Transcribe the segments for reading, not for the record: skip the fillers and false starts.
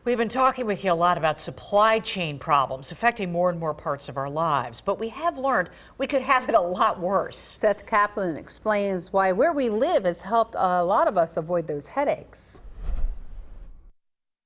We've been talking with you a lot about supply chain problems affecting more and more parts of our lives, but we have learned we could have it a lot worse. Seth Kaplan explains why where we live has helped a lot of us avoid those headaches.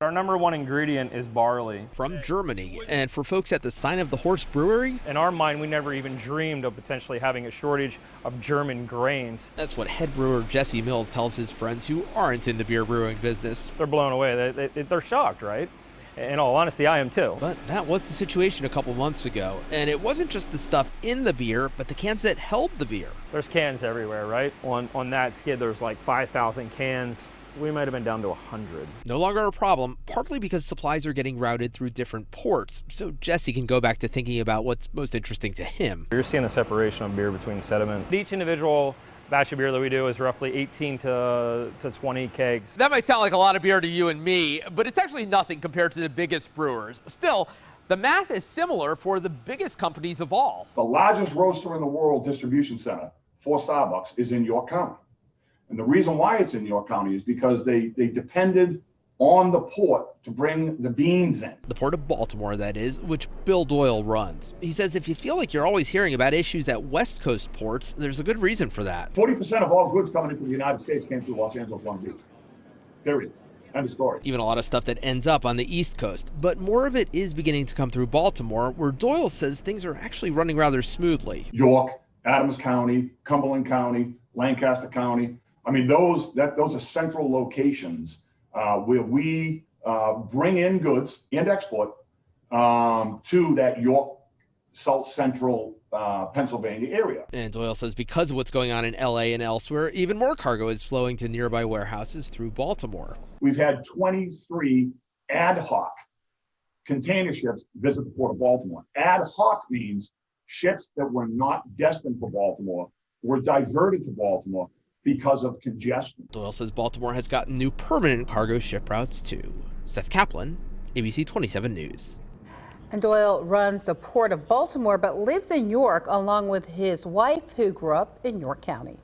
Our number one ingredient is barley. From Germany, and for folks at the Sign of the Horse Brewery, In our mind, we never even dreamed of potentially having a shortage of German grains. that's what head brewer Jesse Mills tells his friends who aren't in the beer brewing business. They're blown away. They're shocked, right? In all honesty, I am too. But that was the situation a couple months ago, and it wasn't just the stuff in the beer, but the cans that held the beer. There's cans everywhere, right? On that skid, there's like 5,000 cans. We might have been down to 100. No longer a problem, partly because supplies are getting routed through different ports, so Jesse can go back to thinking about what's most interesting to him. You're seeing the separation of beer between sediment. Each individual batch of beer that we do is roughly 18 to 20 kegs. That might sound like a lot of beer to you and me, but it's actually nothing compared to the biggest brewers. Still, the math is similar for the biggest companies of all. The largest roaster in the world distribution center for Starbucks is in York County. And the reason why it's in York County is because they depended on the port to bring the beans in. The Port of Baltimore, that is, which Bill Doyle runs. He says if you feel like you're always hearing about issues at West Coast ports, there's a good reason for that. 40% of all goods coming into the United States came through Los Angeles Long Beach. Period. End of story. Even a lot of stuff that ends up on the East Coast. But more of it is beginning to come through Baltimore, where Doyle says things are actually running rather smoothly. York, Adams County, Cumberland County, Lancaster County. I mean, those are central locations where we bring in goods and export to that York, South Central Pennsylvania area. And Doyle says because of what's going on in LA and elsewhere, even more cargo is flowing to nearby warehouses through Baltimore. We've had 23 ad hoc container ships visit the Port of Baltimore. Ad hoc means ships that were not destined for Baltimore were diverted to Baltimore because of congestion. Doyle says Baltimore has gotten new permanent cargo ship routes too. Seth Kaplan, ABC 27 News. And Doyle runs the Port of Baltimore but lives in York along with his wife who grew up in York County.